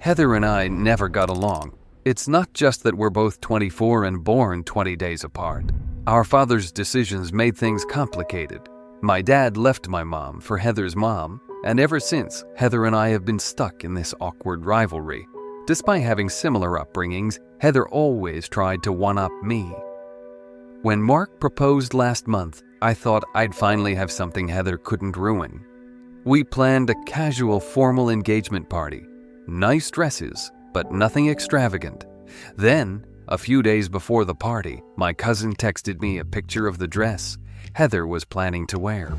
Heather and I never got along. It's not just that we're both 24 and born 20 days apart. Our father's decisions made things complicated. My dad left my mom for Heather's mom, and ever since, Heather and I have been stuck in this awkward rivalry. Despite having similar upbringings, Heather always tried to one-up me. When Mark proposed last month, I thought I'd finally have something Heather couldn't ruin. We planned a casual formal engagement party. Nice dresses, but nothing extravagant. Then, a few days before the party, my cousin texted me a picture of the dress Heather was planning to wear.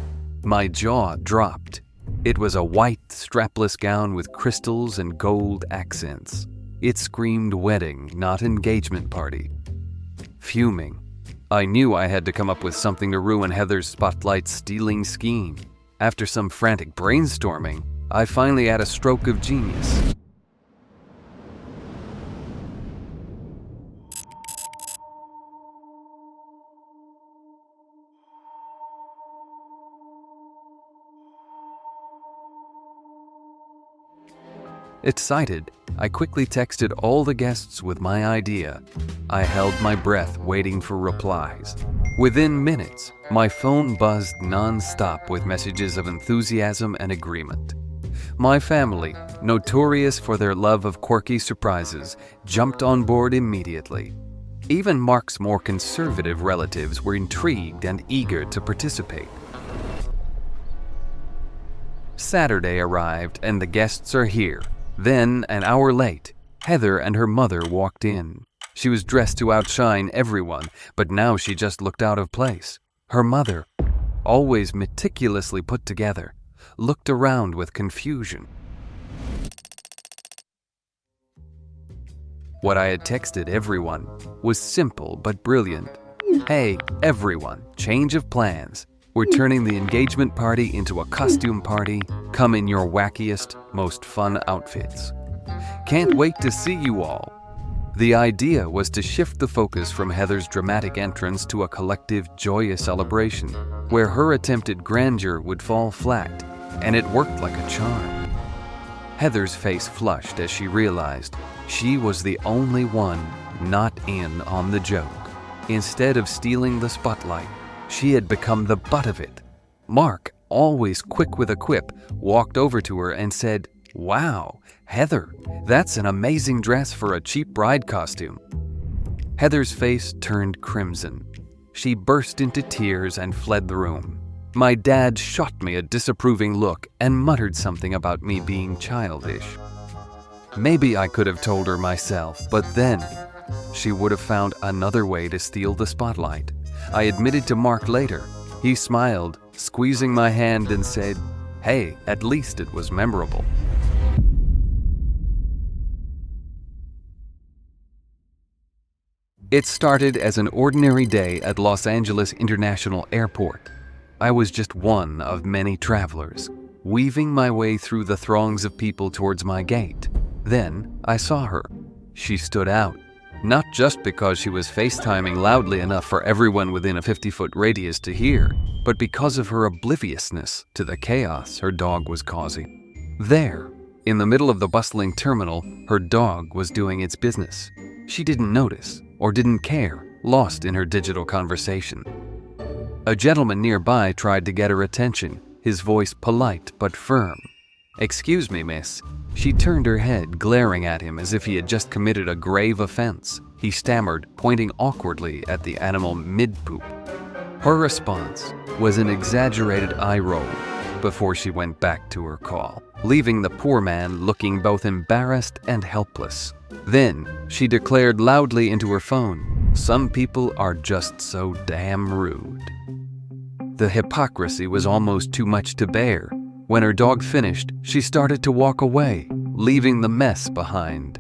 My jaw dropped. It was a white, strapless gown with crystals and gold accents. It screamed wedding, not engagement party. Fuming, I knew I had to come up with something to ruin Heather's spotlight-stealing scheme. After some frantic brainstorming, I finally had a stroke of genius. Excited, I quickly texted all the guests with my idea. I held my breath waiting for replies. Within minutes, my phone buzzed non-stop with messages of enthusiasm and agreement. My family, notorious for their love of quirky surprises, jumped on board immediately. Even Mark's more conservative relatives were intrigued and eager to participate. Saturday arrived and the guests are here. Then, an hour late, Heather and her mother walked in. She was dressed to outshine everyone, but now she just looked out of place. Her mother, always meticulously put together, looked around with confusion. What I had texted everyone was simple but brilliant. Hey, everyone, change of plans. We're turning the engagement party into a costume party. Come in your wackiest, most fun outfits. Can't wait to see you all. The idea was to shift the focus from Heather's dramatic entrance to a collective, joyous celebration, where her attempted grandeur would fall flat, and it worked like a charm. Heather's face flushed as she realized she was the only one not in on the joke. Instead of stealing the spotlight, she had become the butt of it. Mark, always quick with a quip, walked over to her and said, "Wow, Heather, that's an amazing dress for a cheap bride costume." Heather's face turned crimson. She burst into tears and fled the room. My dad shot me a disapproving look and muttered something about me being childish. Maybe I could have told her myself, but then she would have found another way to steal the spotlight. I admitted to Mark later. He smiled, squeezing my hand and said, "Hey, at least it was memorable." It started as an ordinary day at Los Angeles International Airport. I was just one of many travelers, weaving my way through the throngs of people towards my gate. Then I saw her. She stood out. Not just because she was FaceTiming loudly enough for everyone within a 50-foot radius to hear, but because of her obliviousness to the chaos her dog was causing. There, in the middle of the bustling terminal, her dog was doing its business. She didn't notice or didn't care, lost in her digital conversation. A gentleman nearby tried to get her attention, his voice polite but firm. "Excuse me, miss." She turned her head, glaring at him as if he had just committed a grave offense. He stammered, pointing awkwardly at the animal mid-poop. Her response was an exaggerated eye roll before she went back to her call, leaving the poor man looking both embarrassed and helpless. Then she declared loudly into her phone, "Some people are just so damn rude." The hypocrisy was almost too much to bear. When her dog finished, she started to walk away, leaving the mess behind.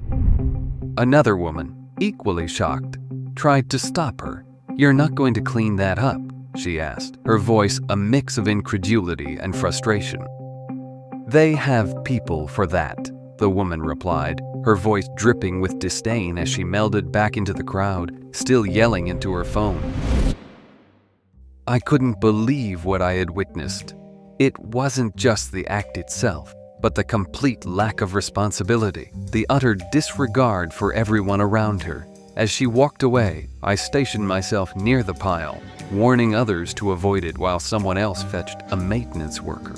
Another woman, equally shocked, tried to stop her. "You're not going to clean that up?" she asked, her voice a mix of incredulity and frustration. "They have people for that," the woman replied, her voice dripping with disdain as she melded back into the crowd, still yelling into her phone. I couldn't believe what I had witnessed. It wasn't just the act itself. but the complete lack of responsibility, the utter disregard for everyone around her. As she walked away, I stationed myself near the pile, warning others to avoid it while someone else fetched a maintenance worker.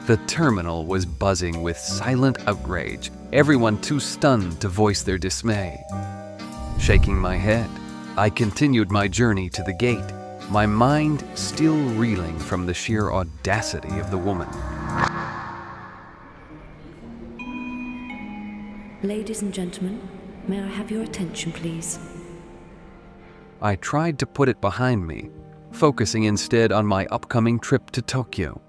The terminal was buzzing with silent outrage, everyone too stunned to voice their dismay. Shaking my head, I continued my journey to the gate, my mind still reeling from the sheer audacity of the woman. Ladies and gentlemen, may I have your attention, please? I tried to put it behind me, focusing instead on my upcoming trip to Tokyo.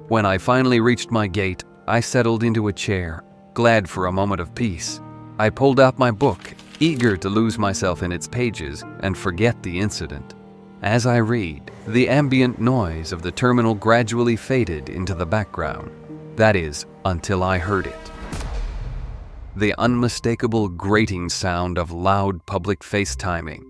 When I finally reached my gate, I settled into a chair, glad for a moment of peace. I pulled out my book, eager to lose myself in its pages and forget the incident. As I read, the ambient noise of the terminal gradually faded into the background. That is, until I heard it. The unmistakable grating sound of loud public FaceTiming.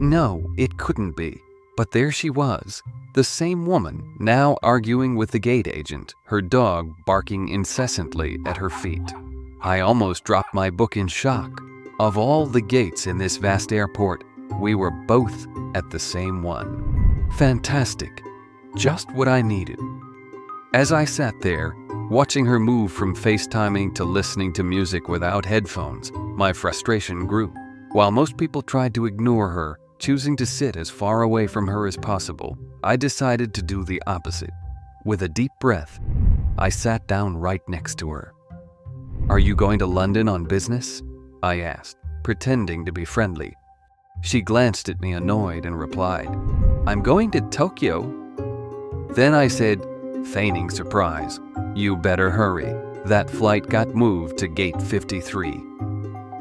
No, it couldn't be, but there she was, the same woman, now arguing with the gate agent, her dog barking incessantly at her feet. I almost dropped my book in shock. Of all the gates in this vast airport, we were both at the same one. Fantastic. Just what I needed. As I sat there, watching her move from FaceTiming to listening to music without headphones, my frustration grew. While most people tried to ignore her, choosing to sit as far away from her as possible, I decided to do the opposite. With a deep breath, I sat down right next to her. "Are you going to London on business?" I asked, pretending to be friendly. She glanced at me annoyed and replied, "I'm going to Tokyo." Then I said, feigning surprise, "You better hurry. That flight got moved to gate 53.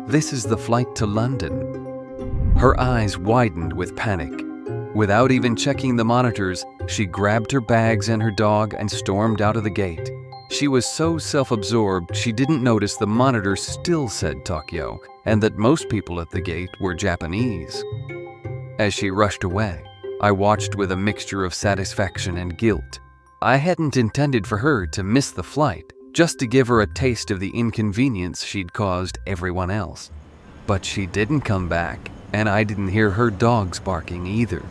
This is the flight to London." Her eyes widened with panic. Without even checking the monitors, she grabbed her bags and her dog and stormed out of the gate. She was so self-absorbed she didn't notice the monitor still said Tokyo and that most people at the gate were Japanese. As she rushed away, I watched with a mixture of satisfaction and guilt. I hadn't intended for her to miss the flight, just to give her a taste of the inconvenience she'd caused everyone else. But she didn't come back, and I didn't hear her dogs barking either.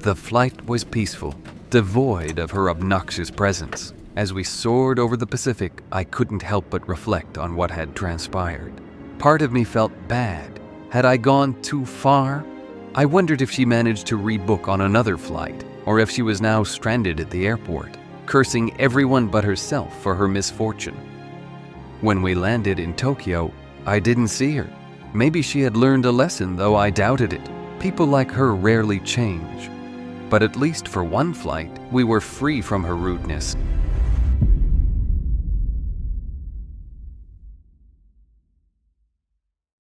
The flight was peaceful, devoid of her obnoxious presence. As we soared over the Pacific, I couldn't help but reflect on what had transpired. Part of me felt bad. Had I gone too far? I wondered if she managed to rebook on another flight, or if she was now stranded at the airport, cursing everyone but herself for her misfortune. When we landed in Tokyo, I didn't see her. Maybe she had learned a lesson, though I doubted it. People like her rarely change. But at least for one flight, we were free from her rudeness.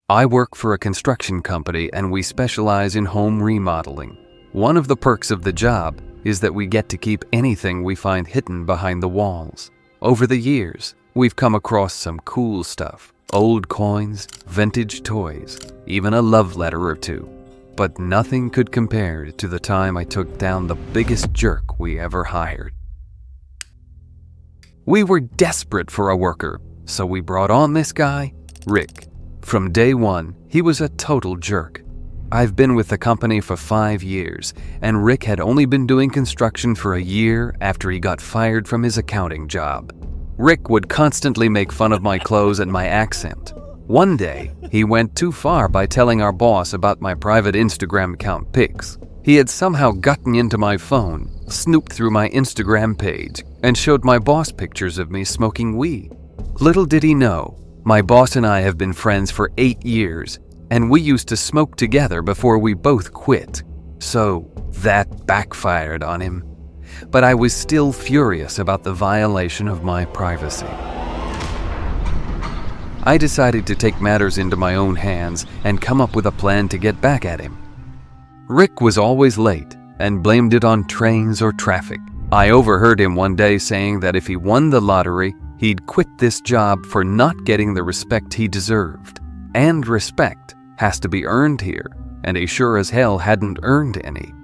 I work for a construction company and we specialize in home remodeling. One of the perks of the job is that we get to keep anything we find hidden behind the walls. Over the years, we've come across some cool stuff. Old coins, vintage toys, even a love letter or two. But nothing could compare to the time I took down the biggest jerk we ever hired. We were desperate for a worker, so we brought on this guy, Rick. From day one, he was a total jerk. I've been with the company for 5 years, and Rick had only been doing construction for a year after he got fired from his accounting job. Rick would constantly make fun of my clothes and my accent. One day, he went too far by telling our boss about my private Instagram account pics. He had somehow gotten into my phone, snooped through my Instagram page, and showed my boss pictures of me smoking weed. Little did he know, my boss and I have been friends for 8 years, and we used to smoke together before we both quit. So that backfired on him. But I was still furious about the violation of my privacy. I decided to take matters into my own hands and come up with a plan to get back at him. Rick was always late and blamed it on trains or traffic. I overheard him one day saying that if he won the lottery, he'd quit this job for not getting the respect he deserved. And respect has to be earned here, and he sure as hell hadn't earned any.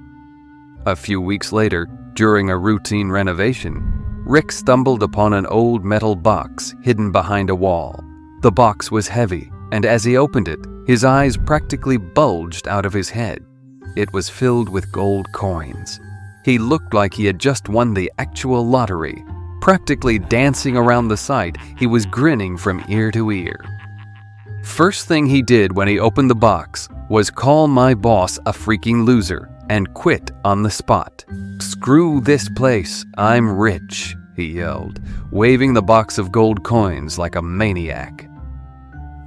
A few weeks later, During a routine renovation, Rick stumbled upon an old metal box hidden behind a wall. The box was heavy, and as he opened it, his eyes practically bulged out of his head. It was filled with gold coins. He looked like he had just won the actual lottery. Practically dancing around the site, he was grinning from ear to ear. First thing he did when he opened the box was call my boss a freaking loser and quit on the spot. "Screw this place, I'm rich," he yelled, waving the box of gold coins like a maniac.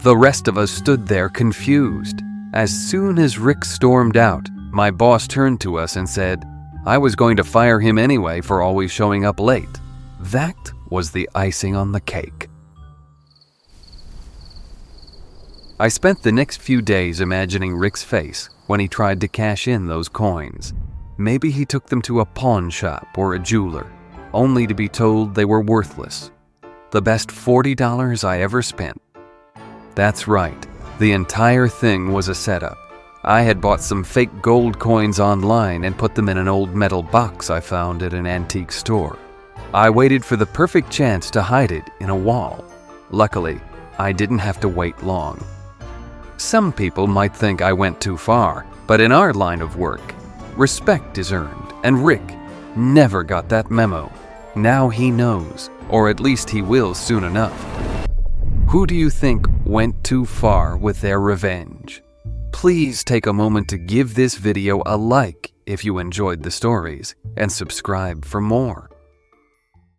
The rest of us stood there confused. As soon as Rick stormed out, my boss turned to us and said, "I was going to fire him anyway for always showing up late." That was the icing on the cake. I spent the next few days imagining Rick's face when he tried to cash in those coins. Maybe he took them to a pawn shop or a jeweler, only to be told they were worthless. The best $40 I ever spent. That's right, the entire thing was a setup. I had bought some fake gold coins online and put them in an old metal box I found at an antique store. I waited for the perfect chance to hide it in a wall. Luckily, I didn't have to wait long. Some people might think I went too far, but in our line of work, respect is earned, and Rick never got that memo. Now he knows, or at least he will soon enough. Who do you think went too far with their revenge? Please take a moment to give this video a like if you enjoyed the stories, and subscribe for more.